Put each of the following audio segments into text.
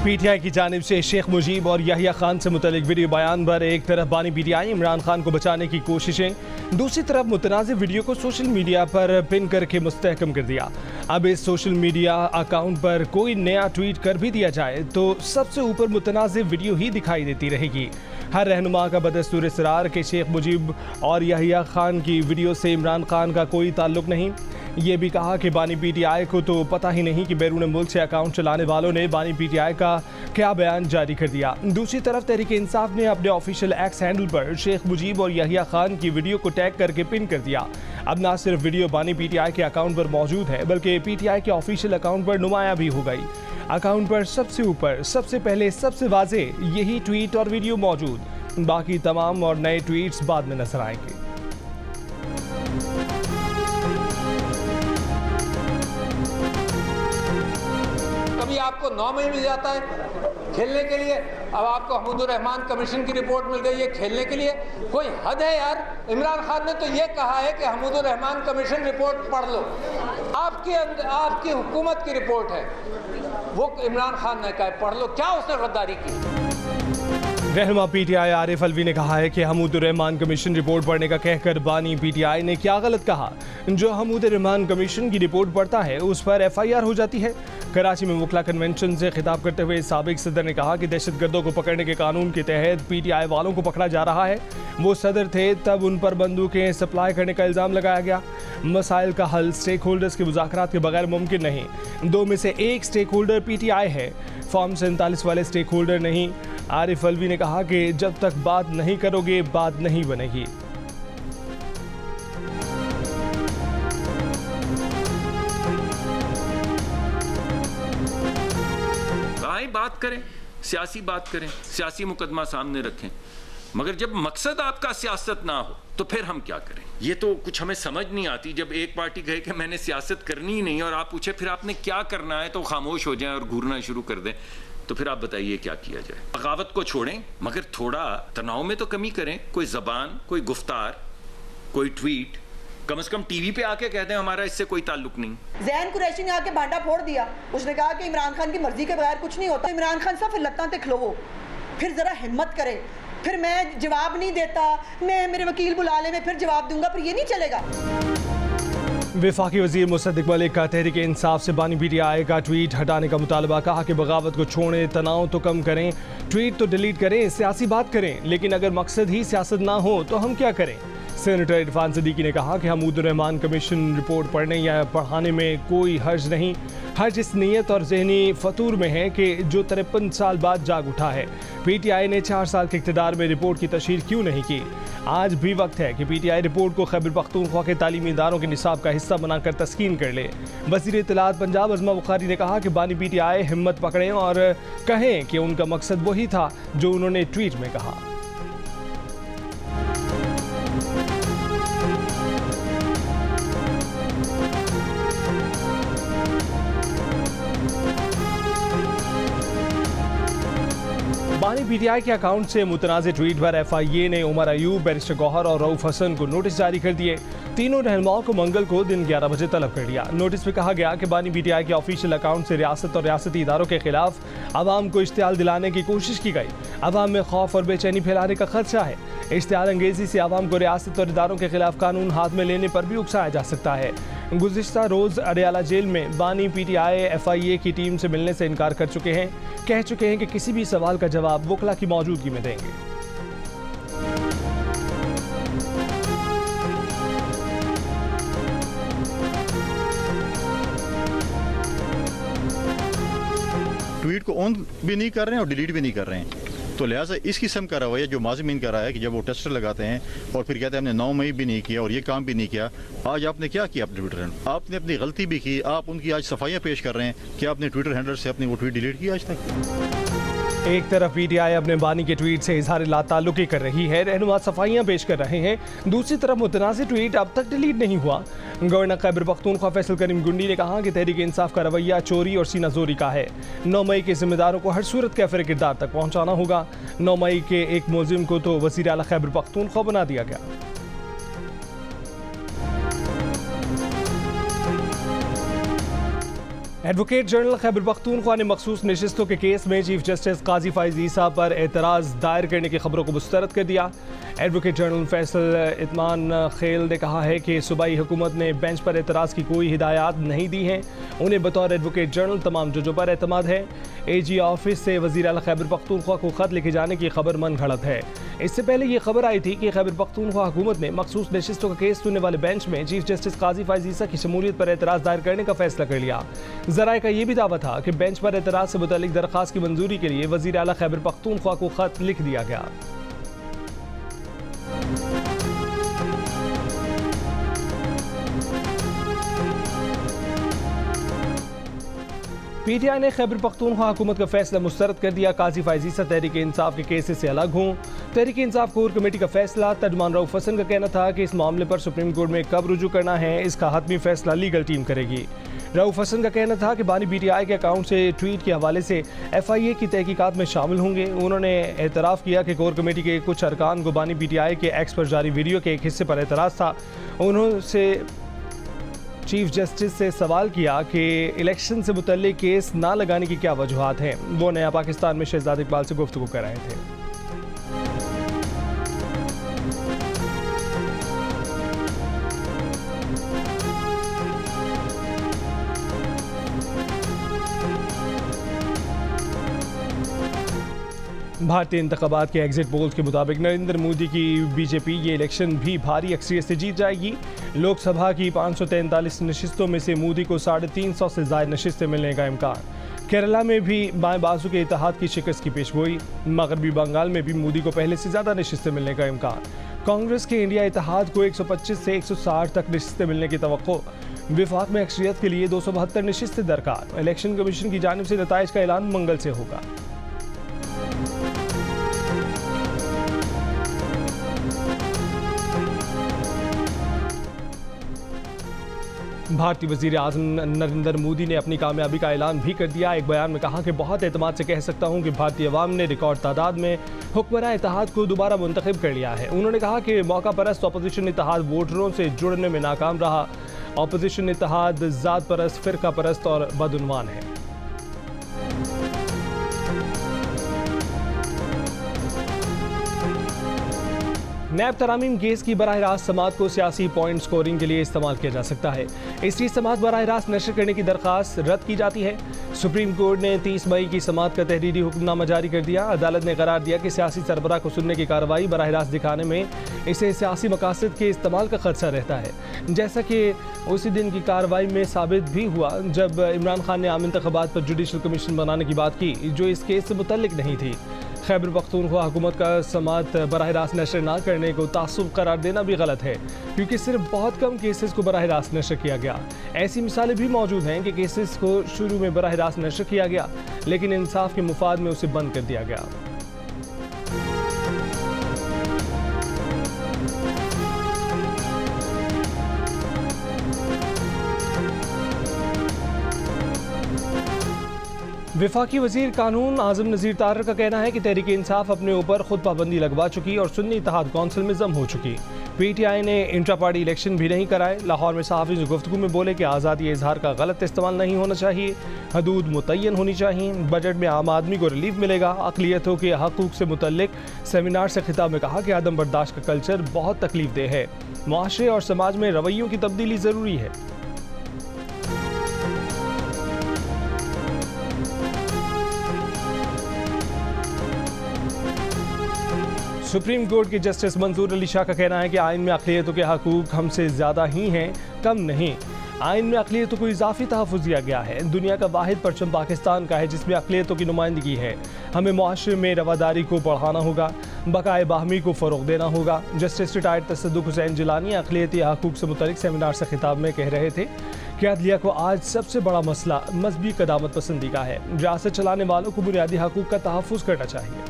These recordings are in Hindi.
पीटीआई की जानिब से शेख मुजीब और याहिया खान से मुतल्लिक वीडियो बयान पर एक तरफ बानी पीटीआई इमरान खान को बचाने की कोशिशें, दूसरी तरफ मुतनाज़िर वीडियो को सोशल मीडिया पर पिन करके मुस्तहकम कर दिया। अब इस सोशल मीडिया अकाउंट पर कोई नया ट्वीट कर भी दिया जाए तो सबसे ऊपर मुतनाज़िर वीडियो ही दिखाई देती रहेगी। हर रहनुमा का बदस्तूर इसरार के शेख मुजीब और याहिया खान की वीडियो से इमरान खान का कोई ताल्लुक नहीं। ये भी कहा कि बानी पीटीआई को तो पता ही नहीं कि बैरून मुल्क से अकाउंट चलाने वालों ने बानी पीटीआई का क्या बयान जारी कर दिया। दूसरी तरफ तहरीक इंसाफ ने अपने ऑफिशियल एक्स हैंडल पर शेख मुजीब और याहिया खान की वीडियो को टैग करके पिन कर दिया। अब ना सिर्फ वीडियो बानी पीटीआई के अकाउंट पर मौजूद है बल्कि पीटीआई के ऑफिशियल अकाउंट पर नुमाया भी हो गई। अकाउंट पर सबसे ऊपर, सबसे पहले, सबसे वाज़ेह यही ट्वीट और वीडियो मौजूद। बाकी तमाम और नए ट्वीट्स बाद में नजर आएंगे। कभी आपको 9 महीने मिल जाता है खेलने के लिए, अब आपको हमीदुर रहमान कमीशन की रिपोर्ट मिल गई है खेलने के लिए। कोई हद है यार। इमरान खान ने तो ये कहा है कि हमीदुर रहमान कमीशन रिपोर्ट पढ़ लो। आपकी हुकूमत की रिपोर्ट है, वो इमरान खान ने कहा पढ़ लो। क्या उसने गद्दारी की? रहनुमा पीटीआई आरिफ अलवी ने कहा है कि हमीदुर रहमान कमीशन रिपोर्ट पढ़ने का कहकर बानी पीटीआई ने क्या गलत कहा। जो हमीदुर रहमान कमीशन की रिपोर्ट पढ़ता है उस पर FIR हो जाती है। कराची में वकला कन्वेंशन से खिताब करते हुए साबिक सदर ने कहा कि दहशतगर्दों को पकड़ने के कानून के तहत पीटीआई वालों को पकड़ा जा रहा है। वो सदर थे तब उन पर बंदूकें सप्लाई करने का इल्ज़ाम लगाया गया। मसाइल का हल स्टेक होल्डर्स के मुज़ाकरात के बगैर मुमकिन नहीं। 2 में से 1 स्टेक होल्डर पीटीआई है, फॉर्म 47 वाले स्टेक होल्डर नहीं। आरिफ अलवी ने कहा कि जब तक बात नहीं करोगे बात नहीं बनेगी। बात करें, सियासी बात करें, सियासी मुकदमा सामने रखें, मगर जब मकसद आपका सियासत ना हो तो फिर हम क्या करें? ये तो कुछ हमें समझ नहीं आती। जब एक पार्टी कहे कि मैंने सियासत करनी ही नहीं और आप पूछे फिर आपने क्या करना है तो खामोश हो जाएं और घूरना शुरू कर दें, तो फिर आप बताइए क्या किया जाए? बगावत को छोड़ें मगर थोड़ा तनाव में तो कमी करें। कोई जबान, कोई गुफ्तार, कोई ट्वीट, कम से कम टीवी पे आके कहते हैं हमारा इससे कोई ताल्लुक नहीं। ज़ैन कुरैशी ने आके भांडा फोड़ दिया। उसने कहा कि इमरान खान की मर्जी के बगैर कुछ नहीं होता। इमरान खान साहब फिर लत्तां ते खलोवो, फिर जरा हिम्मत करे। फिर मैं जवाब नहीं देता, मैं मेरे वकील बुला ले, मैं फिर जवाब दूंगा, फिर ये नहीं चलेगा। वफाकी वज़ीर मुसद्दिक मलिक का तहरीक इंसाफ से बानी पीटीआई का ट्वीट हटाने का मुतालबा। कहा कि बगावत को छोड़ें, तनाव तो कम करें, ट्वीट तो डिलीट करें, सियासी बात करें, लेकिन अगर मकसद ही सियासत ना हो तो हम क्या करें? सेनेटर इरफान सिद्दीकी ने कहा कि हमीदुर रहमान कमीशन रिपोर्ट पढ़ने या पढ़ाने में कोई हर्ज नहीं। हर्ज इस नीयत और जहनी फतूर में है कि जो 53 साल बाद जाग उठा है। पीटीआई ने 4 साल के इक़्तिदार में रिपोर्ट की तशहीर क्यों नहीं की? आज भी वक्त है कि पीटीआई रिपोर्ट को खैबर पख्तूनख्वा के तालीमी इदारों के निसाब का हिस्सा बनाकर तस्कीन कर ले। वज़ीर इत्तलात पंजाब अज़मा बुखारी ने कहा कि बानी पीटीआई हिम्मत पकड़ें और कहें कि उनका मकसद वही था जो उन्होंने ट्वीट में कहा। बानी पीटीआई के अकाउंट से मुतनाज़िर ट्वीट पर FIA ने उमर अयूब, बैरिस्टर गौहर और रऊफ हसन को नोटिस जारी कर दिए। तीनों रहनुमाओं को मंगल को दिन 11 बजे तलब कर लिया। नोटिस में कहा गया कि बानी पीटीआई के ऑफिशियल अकाउंट से रियासत और रियासती इदारों के खिलाफ आवाम को इश्तियाल दिलाने की कोशिश की गई। आवाम में खौफ और बेचैनी फैलाने का खदशा है। इश्तियाल अंगेजी से आवाम को रियासत और इदारों के खिलाफ कानून हाथ में लेने पर भी उकसाया जा सकता है। गुज़िश्ता रोज़ अडयाला जेल में बानी पीटीआई FIA की टीम से मिलने से इनकार कर चुके हैं। कह चुके हैं कि किसी भी सवाल का जवाब वकला की मौजूदगी में देंगे। ट्वीट को ऑन भी नहीं कर रहे हैं और डिलीट भी नहीं कर रहे हैं। तो लिहाजा इस किस्म का रवैया जो माज़िमीन का रहा है कि जब वो टेस्टर लगाते हैं और फिर कहते हैं हमने 9 मई भी नहीं किया और ये काम भी नहीं किया। आज आपने क्या किया अपने ट्विटर हैंडल? आपने अपनी गलती भी की। आप उनकी आज सफाइयाँ पेश कर रहे हैं कि आपने ट्विटर हैंडल से अपनी वो ट्वीट डिलीट किया आज तक। एक तरफ पीटीआई अपने बानी के ट्वीट से इजहार लाताल्लुकी कर रही है, रहनुमा सफाइयाँ पेश कर रहे हैं। दूसरी तरफ मुतनाज़िर ट्वीट अब तक डिलीट नहीं हुआ। गवर्नर खैबर पख्तूनख्वा फैसल करीम गुंडी ने कहा कि तहरीक इंसाफ का रवैया चोरी और सीना जोरी का है। 9 मई के जिम्मेदारों को हर सूरत कैफर किरदार तक पहुँचाना होगा। 9 मई के एक मुलजिम को तो वज़ीर आला खैबर पख्तूनख्वा बना दिया गया। एडवोकेट जनरल खैबर पख्तूनख्वा ने मखसूस नशिस्तों के केस में चीफ जस्टिस काजी फैज़ ईसा पर एतराज़ दायर करने की खबरों को मुस्तरद कर दिया। एडवोकेट जनरल फैसल इत्मान खेल ने कहा है कि सूबाई हुकूमत ने बेंच पर एतराज़ की कोई हिदायत नहीं दी हैं। उन्हें बतौर एडवोकेट जनरल तमाम जजों पर एतमाद है। AG ऑफिस से वज़ीर आला खैबर पख्तूनख्वा को ख़त लिखे जाने की खबर मन घड़त है। इससे पहले ये खबर आई थी कि खैबर पख्तूनख्वा हुकूमत ने मखसूस नशिस्तों का केस सुनने वाले बेंच में चीफ जस्टिस काजी फैज़ ईसा की शमूलियत पर एतराज़ दायर करने का फैसला कर लिया। ज़राए का ये भी दावा था कि बेंच पर एतराज़ से मुतालिक दरख्वास्त की मंजूरी के लिए वज़ीर आला खैबर पख्तूनख्वा को ख़त लिख दिया गया। PTI ने खैबर पख्तूनख्वा हुकूमत का फैसला मुस्तरद कर दिया। काजी फैज़ ईसा तहरीक इंसाफ के केसेस से अलग हों। तहरीक इंसाफ कोर कमेटी का फैसला। तर्जुमान रऊफ हसन का कहना था कि इस मामले पर सुप्रीम कोर्ट में कब रुजू करना है इसका हतमी फैसला लीगल टीम करेगी। रऊफ हसन का कहना था कि बानी PTI के अकाउंट से ट्वीट के हवाले से FIA की तहकीकात में शामिल होंगे। उन्होंने एतराफ़ किया कि कोर कमेटी के कुछ अरकान को बानी PTI के एक्स पर जारी वीडियो के एक हिस्से पर एतराज़ था। उन्होंने चीफ जस्टिस से सवाल किया कि इलेक्शन से मुतल्लिक केस ना लगाने की क्या वजूहात हैं। वो नया पाकिस्तान में शहजाद इकबाल से गुफ्तगू कर रहे थे। भारतीय इंतखाबात के एग्जिट पोल्स के मुताबिक नरेंद्र मोदी की बीजेपी ये इलेक्शन भी भारी अक्सरियत से जीत जाएगी। लोकसभा की 543 नशिस्तों में से मोदी को 350 से ज़ायद नशिस्तें मिलने का इम्कान। केरला में भी बाएं बाजू के इत्तेहाद की शिकस्त की पेशगोई। मगरबी बंगाल में भी मोदी को पहले से ज़्यादा नशिस्तें मिलने का इम्कान। कांग्रेस के इंडिया इत्तेहाद को 125 से 160 तक नशिस्तें मिलने की तवक्को। विफाक में अक्सरियत के लिए 272 नशिस्तें दरकार। इलेक्शन कमीशन की जानिब से नताइज का ऐलान मंगल से होगा। भारतीय वज़ीर आज़म नरेंद्र मोदी ने अपनी कामयाबी का ऐलान भी कर दिया। एक बयान में कहा कि बहुत एतमाद से कह सकता हूं कि भारतीय अवाम ने रिकॉर्ड तादाद में हुक्मरान इत्तेहाद को दोबारा मुंतखब कर लिया है। उन्होंने कहा कि मौका परस्त अपोजिशन इत्तेहाद वोटरों से जुड़ने में नाकाम रहा। अपोजिशन इत्तेहाद ज़ात परस्त, फ़िरका परस्त और बदउनवान है। नैब तरामीम केस की बराह रास्त समात को सियासी पॉइंट स्कोरिंग के लिए इस्तेमाल किया जा सकता है। इसलिए समात बराह रास्त नशर करने की दरख्वास्त रद्द की जाती है। सुप्रीम कोर्ट ने 30 मई की समात का तहरीरी हुक्मनामा जारी कर दिया। अदालत ने करार दिया कि सियासी सरबराह को सुनने की कार्रवाई बराह रास्त दिखाने में इसे सियासी मकासद के इस्तेमाल का खदशा रहता है, जैसा कि उसी दिन की कार्रवाई में साबित भी हुआ जब इमरान खान ने आम इंतखाबात पर जुडिशल कमीशन बनाने की बात की जो इस केस से मुतल्लिक नहीं थी। खैबर पख्तूनख्वा हुकूमत का समात बराह रास्त नशर ना करने को तासुब करार देना भी गलत है, क्योंकि सिर्फ बहुत कम केसेस को बराह रास्त नशर किया गया। ऐसी मिसालें भी मौजूद हैं कि केसेस को शुरू में बराह रास्त नशर किया गया लेकिन इंसाफ के मुफाद में उसे बंद कर दिया गया। वफाकी वज़ीर कानून आज़म नज़ीर तारर का कहना है कि तहरीक इंसाफ अपने ऊपर खुद पाबंदी लगवा चुकी और सुन्नी इत्तेहाद कौंसिल में जम हो चुकी। PTI ने इंट्रा पार्टी इलेक्शन भी नहीं कराए। लाहौर में सहाफ़ी से गुफ्तगू में बोले कि आज़ादी इजहार का गलत इस्तेमाल नहीं होना चाहिए, हदूद मुतय्यन होनी चाहिए। बजट में आम आदमी को रिलीफ मिलेगा। अक़लियतों के हकूक़ से मुतल्लिक सेमिनार से खिताब में कहा कि आदम बर्दाश्त का कल्चर बहुत तकलीफ देह है। मुआशरे और समाज में रवैयों की तब्दीली ज़रूरी है। सुप्रीम कोर्ट के जस्टिस मंजूर अली शाह का कहना है कि आइन में अक़लियतों के हकूक़ हमसे ज़्यादा ही हैं, कम नहीं। आइन में अक़लियतों को इजाफी तहफ़्फ़ुज़ दिया गया है। दुनिया का वाहिद परचम पाकिस्तान का है जिसमें अक़लियतों की नुमाइंदगी है। हमें मुआशरे में रवादारी को बढ़ाना होगा, बकाए बाहमी को फ़रोग़ देना होगा। जस्टिस रिटायर्ड तसद्दुक़ हुसैन जिलानी अक़लियती हकूक़ से मुतल्लिक़ सेमिनार से खिताब में कह रहे थे कि अदलिया को आज सबसे बड़ा मसला मज़हबी क़दामत पसंदी का है। रियासत चलाने वालों को बुनियादी हकूक़ का तहफ़्फ़ुज़ करना चाहिए।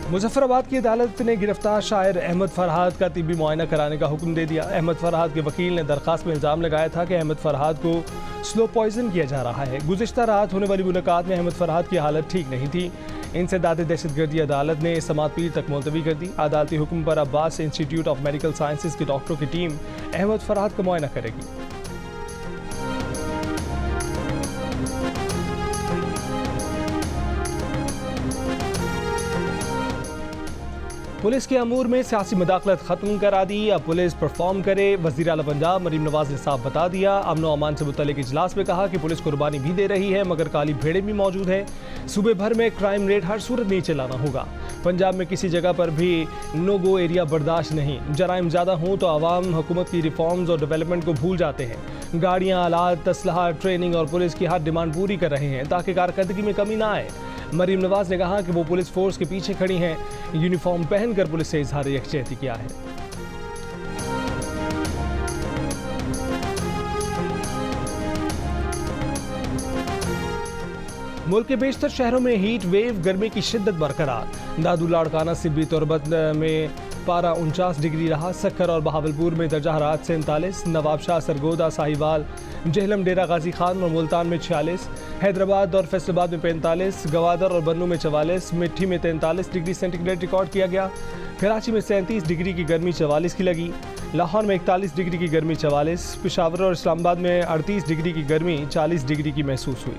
मुजफ्फराबाद की अदालत ने गिरफ्तार शायर अहमद फरहाद का तिब्बी मुआयना कराने का हुक्म दे दिया। अहमद फरहाद के वकील ने दरख्वास्त में इल्ज़ाम लगाया था कि अहमद फरहाद को स्लो पॉइजन किया जा रहा है। गुज़िश्ता रात होने वाली मुलाकात में अहमद फरहाद की हालत ठीक नहीं थी। इंसदाद दहशतगर्दी अदालत ने समात पीर तक मुलतवी कर दी। अदालती हुक्म पर Abbas institute of medical sciences के डॉक्टरों की टीम अहमद फरहाद का मुआयना करेगी। पुलिस के अमूर में सियासी मुदाखलत खत्म करा दी, अब पुलिस परफॉर्म करे। वज़ीर आला पंजाब मरीम नवाज ने साफ बता दिया। अमन व अमान से मुतल्लिक इजलास में कहा कि पुलिस कुर्बानी भी दे रही है मगर काली भेड़ें भी मौजूद है। सूबे भर में क्राइम रेट हर सूरत नीचे लाना होगा। पंजाब में किसी जगह पर भी नो गो एरिया बर्दाश्त नहीं। जराइम ज़्यादा हों तो आवाम हुकूमत की रिफॉर्म्स और डेवलपमेंट को भूल जाते हैं। गाड़ियाँ, आलात, असलहा, ट्रेनिंग और पुलिस की हर डिमांड पूरी कर रहे हैं ताकि कारकर्दगी में कमी ना आए। मरीम नवाज ने कहा कि वो पुलिस फोर्स के पीछे खड़ी हैं। यूनिफॉर्म पहनकर पुलिस से इजहार यकजहती किया है। मुल्क के बेशतर शहरों में हीट वेव, गर्मी की शिद्दत बरकरार। दादू, लाड़काना, सिब्बी, तुरबत में पारा 49 डिग्री रहा। सक्कर और बहावलपुर में दर्जा हरारत 47, नवाबशाह, सरगोदा, साहिवाल, जेहलम, डेरा गाजी खान और मुल्तान में 46, हैदराबाद और फैसलाबाद में 45, गवादर और बन्नू में 44, मिट्टी में 43 डिग्री सेंटीग्रेड रिकॉर्ड किया गया। कराची में 37 डिग्री की गर्मी 44 की लगी। लाहौर में 41 डिग्री की गर्मी 44, पेशावर और इस्लामाबाद में 38 डिग्री की गर्मी 40 डिग्री की महसूस हुई।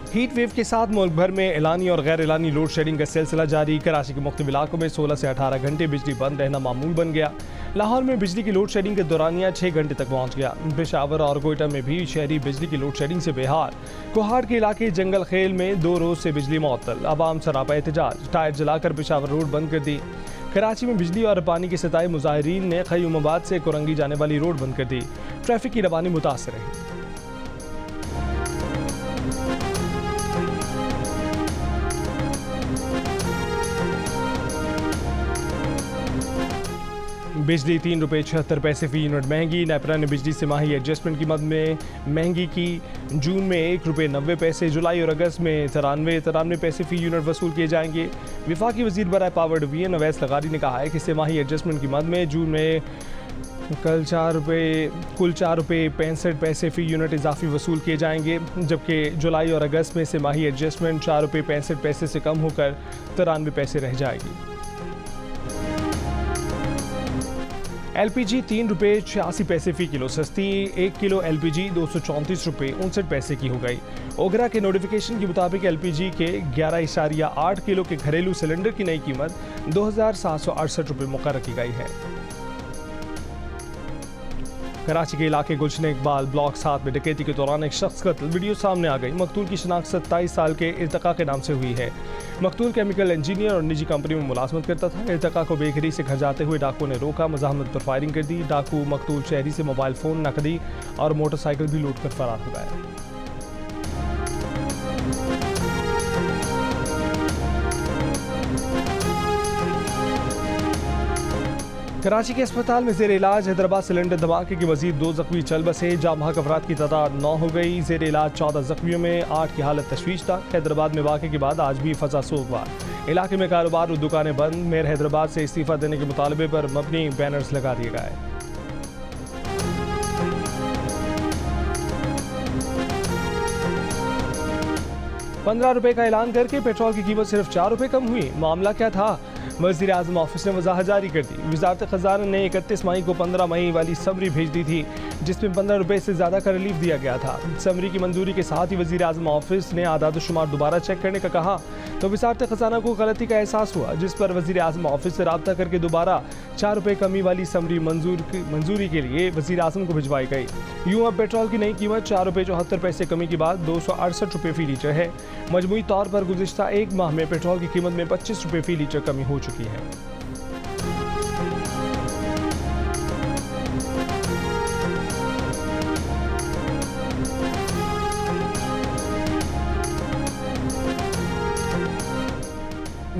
हीट वेव के साथ मुल्क भर में एलानी और गैर एलानी लोड शेडिंग का सिलसिला जारी। कराची के मुख्तलिफ इलाकों में 16 से 18 घंटे बिजली बंद रहना मामूल बन गया। लाहौर में बिजली की लोड शेडिंग के दौरानिया 6 घंटे तक पहुंच गया। पेशावर और कोयटा में भी शहरी बिजली की लोड शेडिंग से बेहाल। कोहाड़ के इलाके जंगल खेल में 2 रोज से बिजली मुअत्तल। आवाम सरापा एहतजाज, टायर जलाकर पेशावर रोड बंद कर दी। कराची में बिजली और पानी के सताए मुजाहिरीन ने ख़यूमाबाद से कोरंगी जाने वाली रोड बंद कर दी। ट्रैफिक की रवानी मुतासर रही। बिजली 3 रुपये 76 पैसे फी यूनिट महंगी। नेपरा ने बिजली से माही एडजस्टमेंट की मद में महंगी की। जून में 1 रुपये 90 पैसे, जुलाई और अगस्त में 93 पैसे फी यूनिट वसूल किए जाएंगे। विफाकी वजीर बराए पावर डिवीजन अवैस लगारी ने कहा है कि सेमाही एडजस्टमेंट की मद में जून में कुल 4 रुपये 65 पैसे फी यूनिट इजाफी वसूल किए जाएंगे, जबकि जुलाई और अगस्त में सेमाही एडजस्टमेंट 4 रुपये 65 पैसे से कम होकर 93 पैसे रह जाएगी। LPG 3 रुपये 86 पैसे फी किलो सस्ती। 1 किलो LPG 234 रुपये 59 पैसे की हो गई। ओगरा के नोटिफिकेशन के मुताबिक LPG के 11.8 किलो के घरेलू सिलेंडर की नई कीमत 2768 रुपये मुकर्रर की गई है। कराची के इलाके गुलशन इकबाल ब्लॉक 7 में डकैती के दौरान एक शख्स कत्ल, वीडियो सामने आ गई। मकतूल की शनाख्त 27 साल के इर्तका के नाम से हुई है। मकतूल केमिकल इंजीनियर और निजी कंपनी में मुलाजमत करता था। इर्तका को बेघरी से घर जाते हुए डाकू ने रोका, मज़ाहमत पर फायरिंग कर दी। डाकू मकतूल शहरी से मोबाइल फ़ोन, नकदी और मोटरसाइकिल भी लूट कर फरार हो गए। कराची के अस्पताल में जेर इलाज हैदराबाद सिलेंडर धमाके के मजीद 2 जख्मी चल बसे। जाम बहक अफराद की तादाद 9 हो गई। जेर इलाज 14 जख्मियों में 8 की हालत तशवीशनाक। हैदराबाद में वाक़े के बाद आज भी फसा सोगवार। इलाके में कारोबार और दुकानें बंद। मेयर हैदराबाद से इस्तीफा देने के मुतालबे पर मबनी बैनर्स लगा दिए गए। ₹15 का ऐलान करके पेट्रोल की कीमत सिर्फ 4 रुपये कम हुई। मामला क्या था? वज़ीर आज़म ऑफिस ने वजाहत जारी कर दी। वज़ारत ख़ज़ाना ने 31 मई को 15 मई वाली समरी भेज दी थी, जिसमें 15 रुपये से ज़्यादा का रिलीफ दिया गया था। समरी की मंजूरी के साथ ही वज़ीर आज़म ऑफिस ने आदाद शुमार दोबारा चेक करने का कहा, तो वज़ारत ख़ज़ाना को गलती का एहसास हुआ, जिस पर वज़ीर आज़म ऑफिस से रब्ता करके दोबारा 4 रुपये कमी वाली समरी मंजूरी के लिए वज़ीर आज़म को भिजवाई गई। यूँ अब पेट्रोल की नई कीमत 4 रुपये 74 पैसे कमी के बाद 268 रुपये फ़ी लीटर है। मजमूई तौर पर गुज़िश्ता एक माह में पेट्रोल की कीमत में 25 रुपये फ़ी लीटर कमी हो चुकी है।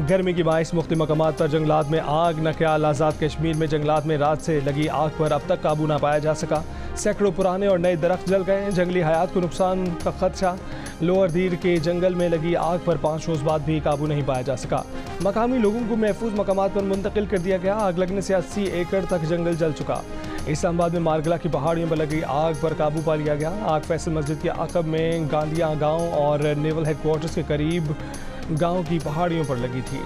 गर्मी की बाइस मुख्तलिफ मकामात पर जंगलात में आग। नक्याल आज़ाद कश्मीर में जंगलात में रात से लगी आग पर अब तक काबू ना पाया जा सका। सैकड़ों पुराने और नए दरख्त जल गए। जंगली हयात को नुकसान का खदशा। लोअर दीर के जंगल में लगी आग पर 5 रोज़ बाद भी काबू नहीं पाया जा सका। मकामी लोगों को महफूज मकामात पर मुंतकिल कर दिया गया। आग लगने से 80 एकड़ तक जंगल जल चुका। इस्लामाबाद में मारगला की पहाड़ियों पर लगी आग पर काबू पा लिया गया। आग फैसल मस्जिद के अकब में गांदिया गांव और नेवल हेडक्वार्टर्स के करीब गांव की पहाड़ियों पर लगी थी।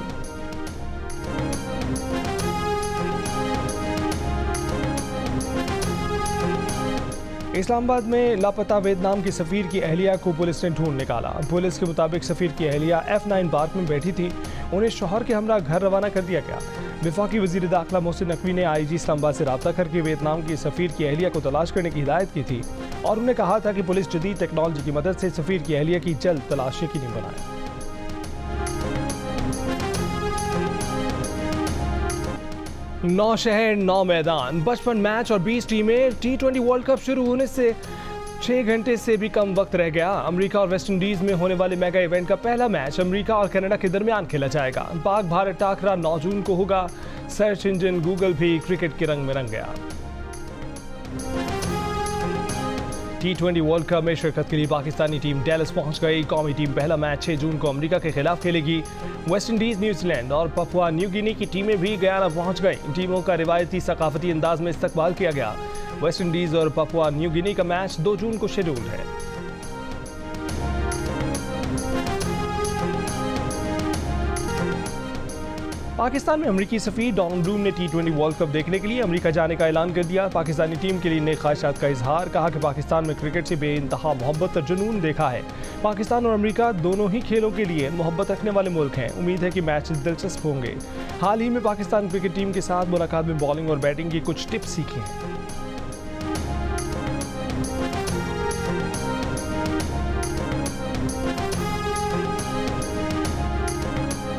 इस्लामाबाद में लापता वियतनाम की सफ़ीर की अहलिया को पुलिस ने ढूंढ निकाला। पुलिस के मुताबिक सफ़ीर की अहलिया F9 पार्क में बैठी थी। उन्हें शौहर के हमरा घर रवाना कर दिया गया। वफाकी वज़ीर दाखिला मोहसिन नकवी ने IG इस्लामाबाद से रब्ता करके वियतनाम की सफ़ीर की अहलिया को तलाश करने की हिदायत की थी और उन्हें कहा था कि पुलिस जदीद टेक्नोलॉजी की मदद से सफ़ीर की अहलिया की जल्द तलाश यकीनी बनाए। नौ शहर 9 मैदान, 55 मैच और 20 टीमें। T20 वर्ल्ड कप शुरू होने से 6 घंटे से भी कम वक्त रह गया। अमेरिका और वेस्ट इंडीज में होने वाले मेगा इवेंट का पहला मैच अमेरिका और कनाडा के दरमियान खेला जाएगा। पाक भारत टाकरा 9 जून को होगा। सर्च इंजन गूगल भी क्रिकेट के रंग में रंग गया। T20 वर्ल्ड कप में शिरकत के लिए पाकिस्तानी टीम डेलस पहुंच गई। कौमी टीम पहला मैच 6 जून को अमेरिका के खिलाफ खेलेगी। वेस्ट इंडीज, न्यूजीलैंड और पपुआ न्यू गिनी की टीमें भी गयाना पहुंच गई। टीमों का रिवायती सकाफती अंदाज में इस्तकबाल किया गया। वेस्ट इंडीज और पपुआ न्यू गिनी का मैच 2 जून को शेड्यूल्ड है। पाकिस्तान में अमेरिकी सफ़ीर डोनाल्ड ब्लूम ने T20 वर्ल्ड कप देखने के लिए अमेरिका जाने का ऐलान कर दिया। पाकिस्तानी टीम के लिए नई ख्वाहिशात का इजहार। कहा कि पाकिस्तान में क्रिकेट से बेइंतहा मोहब्बत और जुनून देखा है। पाकिस्तान और अमेरिका दोनों ही खेलों के लिए मोहब्बत रखने वाले मुल्क हैं। उम्मीद है कि मैच दिलचस्प होंगे। हाल ही में पाकिस्तान क्रिकेट टीम के साथ मुलाकात में बॉलिंग और बैटिंग की कुछ टिप्स सीखी हैं।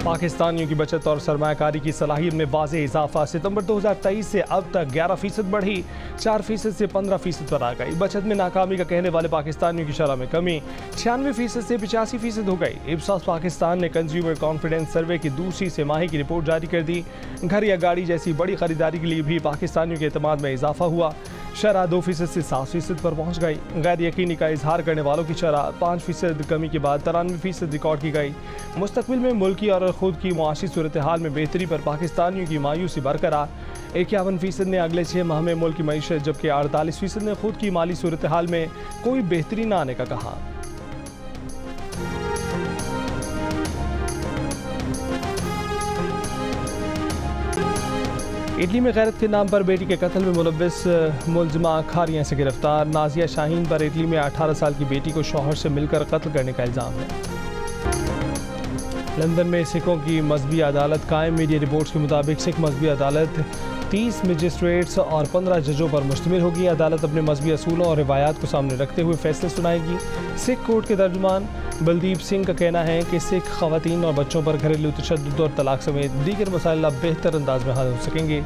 पाकिस्तानियों की बचत और सरमायाकारी की सलाहियत में वाज़ेह इजाफा। सितंबर 2023 से अब तक 11% बढ़ी, 4% से 15% पर आ गई। बचत में नाकामी का कहने वाले पाकिस्तानियों की शरह में कमी 96% से 85% हो गई। इप्सॉस पाकिस्तान ने कंज्यूमर कॉन्फिडेंस सर्वे की दूसरी तिमाही की रिपोर्ट जारी कर दी। घर या गाड़ी जैसी बड़ी खरीदारी के लिए भी पाकिस्तानियों के एतमाद में इजाफा हुआ। शरह 2% से 7% पर पहुँच गई। गैर यकीनी का इजहार करने वालों की शरह 5% कमी के बाद 93% रिकॉर्ड की गई। मुस्तकबिल में मुल्की और खुद की मुआशी सूरत हाल में बेहतरी पर पाकिस्तानियों की मायूसी बरकरार। 51% ने अगले 6 माह में मुल्क की मईशत, जबकि 48% ने खुद की माली सूरत हाल में कोई बेहतरी न आने का कहा। इटली में गैरत के नाम पर बेटी के कत्ल में मुलव्विस मुलजिमा खारियां से गिरफ्तार। नाजिया शाहीन पर इटली में 18 साल की बेटी को शौहर से मिलकर कत्ल करने का इल्ज़ाम है। लंदन में सिखों की मजहबी अदालत कायम। मीडिया रिपोर्ट्स के मुताबिक सिख मजहबी अदालत 30 मजिस्ट्रेट्स और 15 जजों पर मुश्तमिल होगी। अदालत अपने मजहबी असूलों और रिवायात को सामने रखते हुए फैसले सुनाएगी। सिख कोर्ट के तर्जुमान बलदीप सिंह का कहना है कि सिख खवातीन और बच्चों पर घरेलू तशद्दुद और तलाक समेत दीगर मसाइल अब बेहतर अंदाज में हल हो सकेंगे।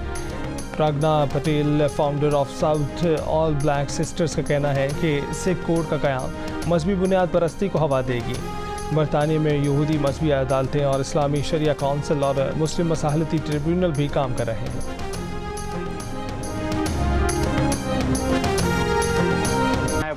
Pragna Patel, founder of Southall Black Sisters का कहना है कि सिख कोर्ट का क़याम मजहबी बुनियाद परस्ती को हवा देगी। बरतानिया में यहूदी मजहबी अदालतें और इस्लामी शरिया काउंसिल और मुस्लिम मसाहलती ट्रिब्यूनल भी काम कर रहे हैं।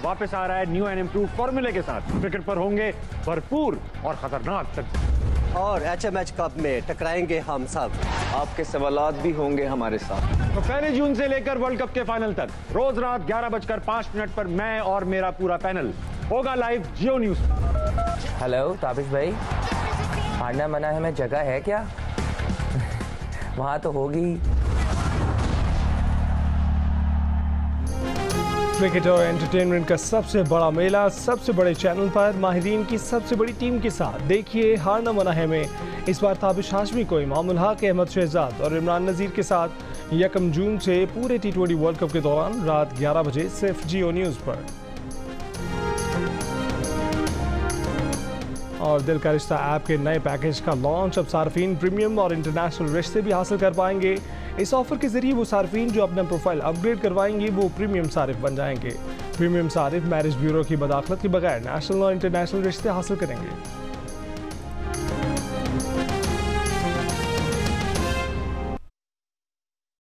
वापस आ रहा है न्यू एंड इम्प्रूव फॉर्मूले के साथ। क्रिकेट पर होंगे भरपूर और खतरनाक तक और HMH कप में टकराएंगे हम सब। आपके सवालात भी होंगे हमारे साथ। तो 1 जून से लेकर वर्ल्ड कप के फाइनल तक रोज रात 11:05 पर मैं और मेरा पूरा पैनल होगा लाइव जियो न्यूज। हेलो ताबिश भाई, हारना मना है में जगह है क्या? वहाँ तो होगी। क्रिकेट और एंटरटेनमेंट का सबसे बड़ा मेला सबसे बड़े चैनल पर माहिरीन की सबसे बड़ी टीम के साथ। देखिए हारना मना है में इस बार ताबिश हाशमी को इमामुल हक, अहमद शहजाद और इमरान नज़ीर के साथ 1 जून से पूरे T20 वर्ल्ड कप के दौरान रात 11 बजे सिर्फ जियो न्यूज़ पर। और दिल का रिश्ता ऐप के नए पैकेज का लॉन्च। अब सार्फिन प्रीमियम और इंटरनेशनल रिश्ते भी हासिल कर पाएंगे। इस ऑफर के जरिए वो सार्फिन जो अपना प्रोफाइल अपग्रेड करवाएंगे वो प्रीमियम सारिफ बन जाएंगे। प्रीमियम सारिफ मैरिज ब्यूरो की मदाखलत के बगैर नेशनल और इंटरनेशनल रिश्ते हासिल करेंगे।